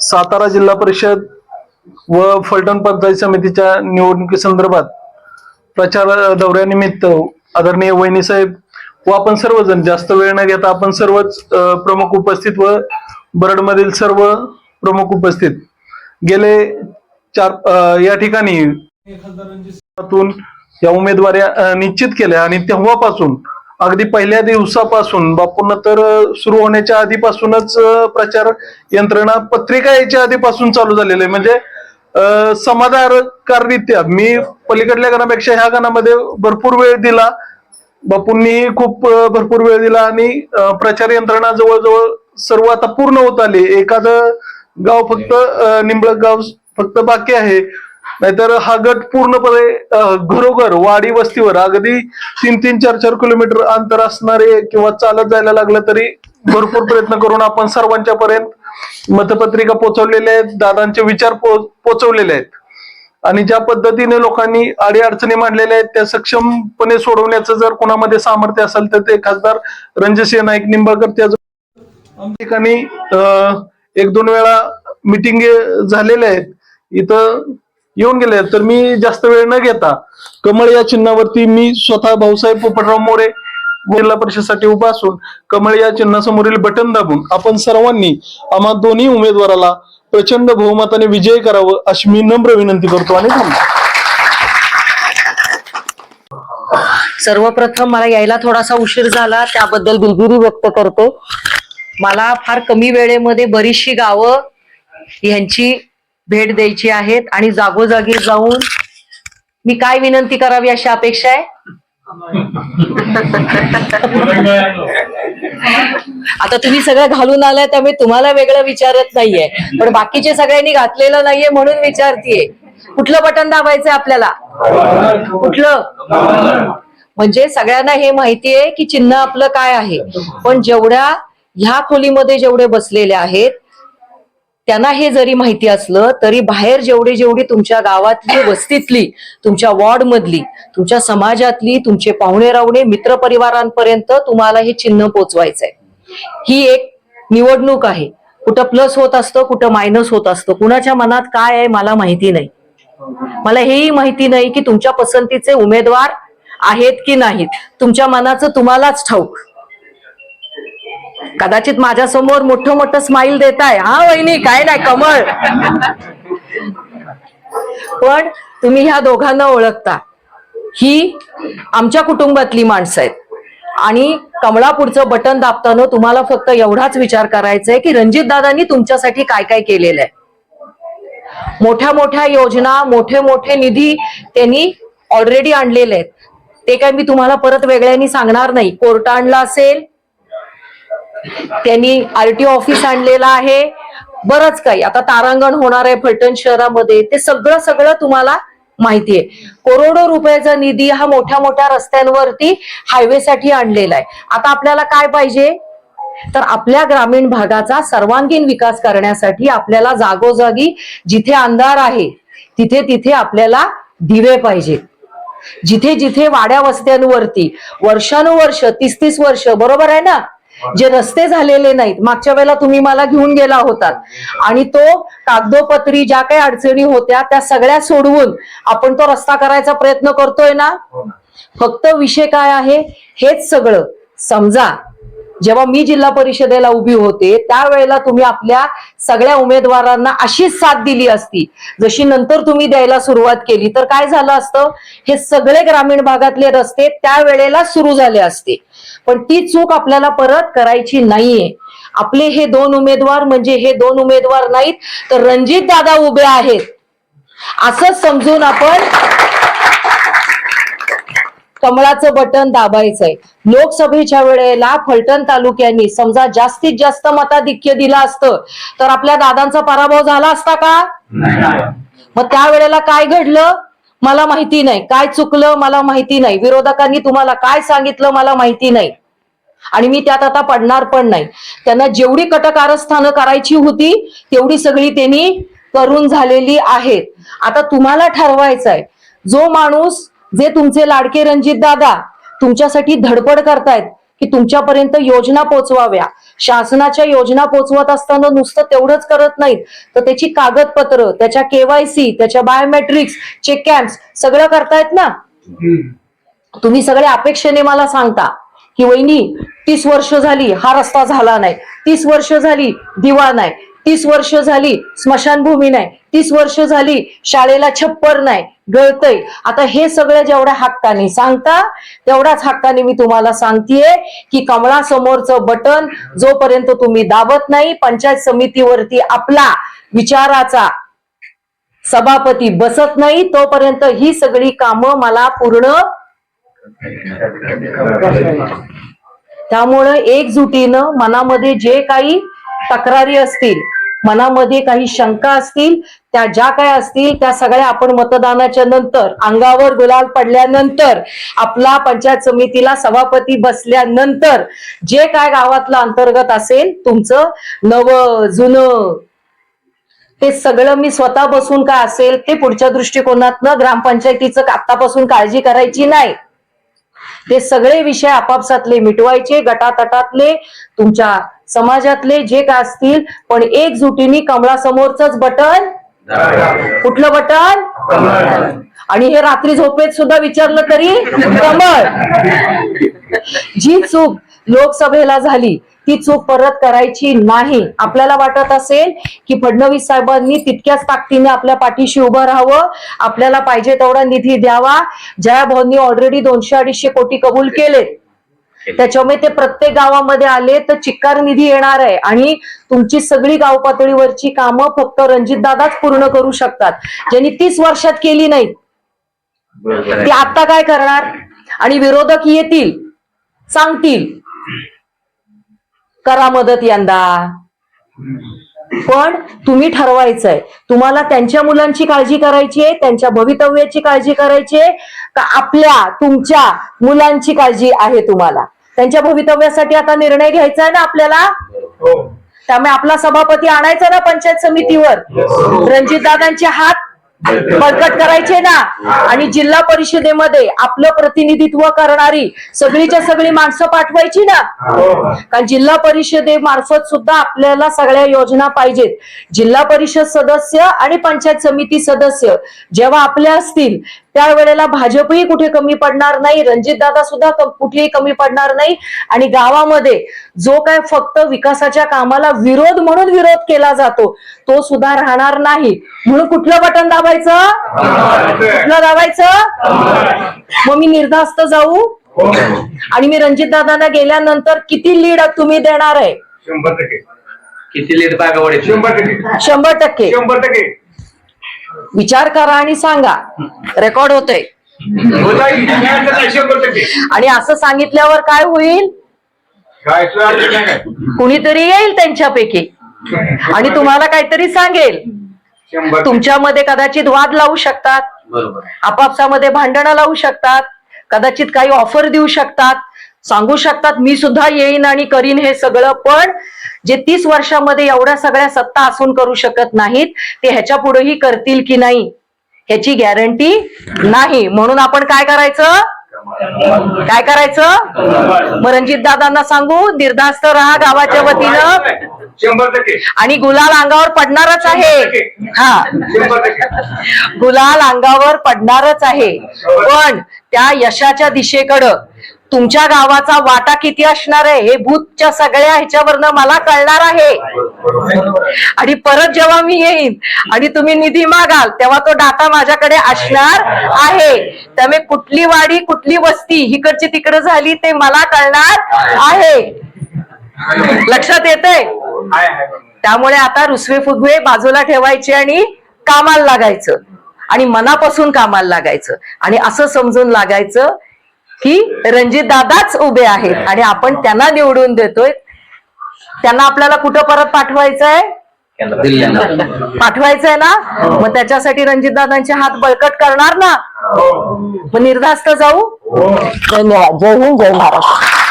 सातारा जिल्हा परिषद व फलटण पंचायत समितीच्या निवडणुकीसंदर्भात प्रचार दौऱ्यानिमित्त आदरणीय वहिनी साहेब व आपण सर्वजण जास्त वेळ न घेता आपण सर्वच प्रमुख उपस्थित व बरडमधील सर्व प्रमुख उपस्थित गेले या ठिकाणी या उमेदवाऱ्या निश्चित केल्या आणि तेव्हापासून अगदी पहिल्या दिवसापासून बापूंना तर सुरू होण्याच्या आधीपासूनच प्रचार यंत्रणा पत्रिका यायच्या आधीपासून चालू झालेलं आहे. म्हणजे समाधानकाररित्या मी पलीकडल्या गणापेक्षा ह्या गणामध्ये भरपूर वेळ दिला. बापूंनी खूप भरपूर वेळ दिला आणि प्रचार यंत्रणा जवळजवळ सर्व आता पूर्ण होत आली. एखादं गाव फक्त निंबळक गाव फक्त बाकी आहे. नाहीतर हा गट पूर्णपणे घरोघर वाडी वस्तीवर अगदी 3-3, 4-4 किलोमीटर अंतर असणारे किंवा चालत जायला लागलं तरी भरपूर प्रयत्न करून आपण सर्वांच्या पर्यंत मतपत्रिका पोहोचवलेल्या आहेत, दादांचे विचार पोहोचवलेले आहेत आणि ज्या पद्धतीने लोकांनी अडीअडचणी मांडलेल्या आहेत त्या सक्षमपणे सोडवण्याचं जर कोणामध्ये सामर्थ्य असेल तर ते खासदार रणजितसिंह नाईक निंबाळकर त्या ठिकाणी 1-2 वेळा मिटिंग झालेल्या आहेत, इथं येऊन गेले. तर मी जास्त वेळ न घेता कमळ या चिन्हावरती मी स्वतः भाऊसाहेब पोपटराव मोरे जिल्हा परिषदेसाठी उभा असून कमळ या चिन्हासमोरील बटन दाबून आपण सर्वांनी आम्हा दोन्ही उमेदवाराला प्रचंड बहुमताने विजयी करावं अशी मी नम्र विनंती करतो आणि सर्वप्रथम मला यायला थोडासा उशीर झाला त्याबद्दल दिलगिरी व्यक्त करते. मला फार कमी वेळेमध्ये बरीचशी गावं यांची भेट द्यायची आहेत आणि जागोजागी जाऊन मी काय विनंती करावी अशी अपेक्षा आहे. आता तुम्ही सगळं घालून आलाय त्यामुळे तुम्हाला वेगळं विचारत नाहीये, पण बाकीचे सगळ्यांनी घातलेलं नाहीये म्हणून विचारतीये. कुठलं बटन दाबायचंय आपल्याला? कुठलं? म्हणजे सगळ्यांना हे माहितीये की चिन्ह आपलं काय आहे, पण जेवढ्या ह्या खोलीमध्ये जेवढे बसलेले आहेत त्यांना हे जरी माहिती असलं तरी बाहेर जेवढी तुमच्या गावातली, वस्तीतली, तुमच्या वॉर्ड मधली, तुमच्या समाजातली, तुमचे पाहुणे रावणे, मित्र परिवारांपर्यंत तुम्हाला हे चिन्ह पोचवायचंय. ही एक निवडणूक आहे. कुठं प्लस होत असतं, कुठं मायनस होत असतं. कुणाच्या मनात काय आहे मला माहिती नाही. मला हेही माहिती नाही की तुमच्या पसंतीचे उमेदवार आहेत की नाहीत. तुमच्या मनाचं तुम्हालाच ठाऊक. कदाचित माझ्या समोर मोठं स्माइल देताय, हा वहिनी काय नाही कमळ, पण तुम्ही ह्या दोघांना ओळखता. ही आमच्या कुटुंबातली माणसं आहेत आणि कमळापुढचं बटन दाबताना तुम्हाला फक्त एवढाच विचार करायचा आहे की रणजित दादांनी तुमच्यासाठी काय काय केलेलं आहे. मोठ्या योजना, मोठे निधी त्यांनी ऑलरेडी आणलेले आहेत. ते काय मी तुम्हाला परत वेगळ्यांनी सांगणार नाही. कोर्ट आणला असेल, त्यांनी आरटीओ ऑफिस आणलेलं आहे, बरंच काही. आता तारांगण होणार आहे फलटण शहरामध्ये, ते सगळं तुम्हाला माहितीये. करोडो रुपयाचा निधी हा मोठ्या रस्त्यांवरती हायवेसाठी आणलेला आहे. आता आपल्याला काय पाहिजे तर आपल्या ग्रामीण भागाचा सर्वांगीण विकास करण्यासाठी आपल्याला जागोजागी जिथे अंधार आहे तिथे आपल्याला दिवे पाहिजे. जिथे वाड्या वस्त्यांवरती वर्षानुवर्ष 30-30 वर्ष, बरोबर आहे ना, जे रस्ते झालेले नाहीत. मागच्या वेळेला तुम्ही मला घेऊन गेला होतात आणि तो कागदोपत्री ज्या काही अडचणी होत्या त्या सगळ्या सोडवून आपण तो रस्ता करायचा प्रयत्न करतोय ना. फक्त विषय काय आहे हेच सगळं समजा. जेव्हा मी जिल्हा परिषदेला उभी होते त्यावेळेला तुम्ही आपल्या सगळ्या उमेदवारांना अशीच साथ दिली असती जशी नंतर तुम्ही द्यायला सुरुवात केली तर काय झालं असतं, हे सगळे ग्रामीण भागातले रस्ते त्यावेळेला सुरू झाले असते. पण ती चूक आपल्याला परत करायची नाहीये. आपले हे 2 उमेदवार म्हणजे हे 2 उमेदवार नाहीत तर रणजित दादा उभे आहेत असंच समजून आपण कमळाचं बटन दाबायचंय. लोकसभेच्या वेळेला फलटण तालुक्यांनी समजा जास्तीत जास्त मताधिक्य दिलं असतं तर आपल्या दादांचा पराभव झाला असता का? मग त्यावेळेला काय घडलं मला माहिती नाही, काय चुकलं मला माहिती नाही, विरोधकांनी तुम्हाला काय सांगितलं मला माहिती नाही आणि मी त्यात आता पडणार पण नाही. त्यांना जेवढी कटकारस्थानं करायची होती तेवढी सगळी त्यांनी करून झालेली आहेत. आता तुम्हाला ठरवायचंय जो माणूस, जे तुमचे लाडके रणजित दादा तुमच्यासाठी धडपड करतायत की तुमच्यापर्यंत योजना पोहोचवाव्या. शासनाच्या योजना पोहोचवत असताना नुसतं तेवढंच करत नाहीत, तर त्याची कागदपत्र, त्याच्या KYC, त्याच्या बायोमेट्रिक्स, चेक कॅम्प्स सगळं करतायत ना. तुम्ही सगळे अपेक्षेने मला सांगता की वहिनी 30 वर्ष झाली हा रस्ता झाला नाही, 30 वर्ष झाली दिवा नाही, 30 वर्ष झाली स्मशानभूमी नाही, 30 वर्ष झाली शाळेला छप्पर नाही, गळतय. आता हे सगळं जेवढ्या हक्काने सांगता तेवढ्याच हक्काने मी तुम्हाला सांगतेय की कमळासमोरचं बटन जोपर्यंत तुम्ही दाबत नाही, पंचायत समितीवरती आपला विचाराचा सभापती बसत नाही, तोपर्यंत ही सगळी कामं मला पूर्ण. त्यामुळे एकजुटीनं मनामध्ये जे काही तक्रारी असतील, मनामध्ये काही शंका असतील, त्या ज्या काय असतील त्या सगळ्या आपण मतदानाच्या नंतर, अंगावर गुलाल पडल्यानंतर, आपला पंचायत समितीला सभापती बसल्यानंतर जे काय गावातलं अंतर्गत असेल, तुमचं नवं जुनं ते सगळं मी स्वतः बसून काय असेल ते पुढच्या दृष्टिकोनातनं ग्रामपंचायतीचं आतापासून काळजी करायची नाही. ते सगळे विषय आपापसातले मिटवायचे, गटातटातले, तुमच्या समाजातले जे काय असतील, पण एकजुटीने कमळासमोरच बटन. कुठलं बटन? आणि हे रात्री झोपेत सुद्धा विचारलं तरी कमळ. जी चूक लोकसभेला झाली ती चूक परत करायची नाही. आपल्याला वाटत असेल की फडणवीस साहेबांनी तितक्याच ताकदीने आपल्या पाठीशी उभं राहावं, आपल्याला पाहिजे तेवढा निधी द्यावा. जयाभाऊंनी ऑलरेडी 200-250 कोटी कबूल केलेत, त्याच्यामुळे ते प्रत्येक गावामध्ये आले तर चिक्कार निधी येणार आहे आणि तुमची सगळी गाव पातळीवरची कामं फक्त रणजितदादाच पूर्ण करू शकतात, ज्यांनी 30 वर्षात केली नाहीत. ते आता काय करणार? आणि विरोधक येतील, सांगतील करा मदत यंदा. पण तुम्ही ठरवायचंय तुम्हाला त्यांच्या मुलांची काळजी करायची आहे, त्यांच्या भवितव्याची काळजी करायची आहे का आपल्या तुमच्या मुलांची काळजी आहे तुम्हाला? त्यांच्या भवितव्यासाठी आता निर्णय घ्यायचा आहे ना आपल्याला. त्यामुळे आपला सभापती आणायचा ना पंचायत समितीवर, रणजितदादांचे हात बळकट करायचे ना. आणि जिल्हा परिषदेमध्ये आपलं प्रतिनिधित्व करणारी सगळीच्या सगळी माणसं पाठवायची ना. कारण जिल्हा परिषदेमार्फत सुद्धा आपल्याला सगळ्या योजना पाहिजेत. जिल्हा परिषद सदस्य आणि पंचायत समिती सदस्य जेव्हा आपल्या असतील त्यावेळेला भाजपही कुठे कमी पडणार नाही, रणजितदादा सुद्धा कुठेही कमी पडणार नाही. आणि गावामध्ये जो काय फक्त विकासाच्या कामाला विरोध म्हणून विरोध केला जातो तो सुद्धा राहणार नाही. म्हणून कुठलं बटन दाबायचं? कुठलं दाबायचं? मग मी निर्धास्त जाऊ आणि मी रणजितदादांना गेल्यानंतर किती लीड तुम्ही देणार आहे? 100%. किती लीड बागावडे? 100%. 100%. 100%. विचार करा आणि सांगा, रेकॉर्ड होतंय. 100%. आणि असं सांगितल्यावर काय होईल? काय सुद्धा नाही. कुणीतरी येईल त्यांच्यापैकी आणि तुम्हाला काहीतरी सांगेल. 100%. तुमच्यामध्ये कदाचित वाद लावू शकतात, बरोबर. आपापसामध्ये भांडणं लावू शकतात, कदाचित काही ऑफर देऊ शकतात, सांगू शकतात मी सुद्धा येईन आणि करीन हे सगळं. पण जे 30 वर्षामध्ये एवढ्या सगळ्या सत्ता असून करू शकत नाहीत ते ह्याच्या पुढेही करतील की नाही ह्याची गॅरंटी नाही. म्हणून आपण काय करायचं? काय करायचं? मग रणजितदादांना सांगू निर्धास्त राहा गावाच्या वतीनं. 100%. आणि गुलाल अंगावर पडणारच आहे. हा, 100%. गुलाल अंगावर पडणारच आहे. पण त्या यशाच्या दिशेकडं तुमच्या गावाचा वाटा किती असणार आहे हे भूतच्या सगळ्या ह्याच्यावरनं मला कळणार आहे. आणि परत जेव्हा मी येईन आणि तुम्ही निधी मागाल तेव्हा तो डाटा माझ्याकडे असणार आहे. त्यामुळे कुठली वाडी कुठली वस्ती इकडची तिकडे झाली ते मला कळणार आहे. लक्षात येते? त्यामुळे आता रुसवे फुगवे बाजूला ठेवायचे आणि कामाला लागायचं आणि मनापासून कामाला लागायचं आणि असं समजून लागायचं की रणजितदादाच उभे आहेत आणि आपण त्यांना निवडून देतोय. त्यांना आपल्याला कुठं परत पाठवायचंय? पाठवायचंय ना. मग त्याच्यासाठी रणजितदादांचे हात बळकट करणार ना. मग निर्धास्त जाऊ. धन्यवाद. जय हिंद, जय महाराष्ट्र.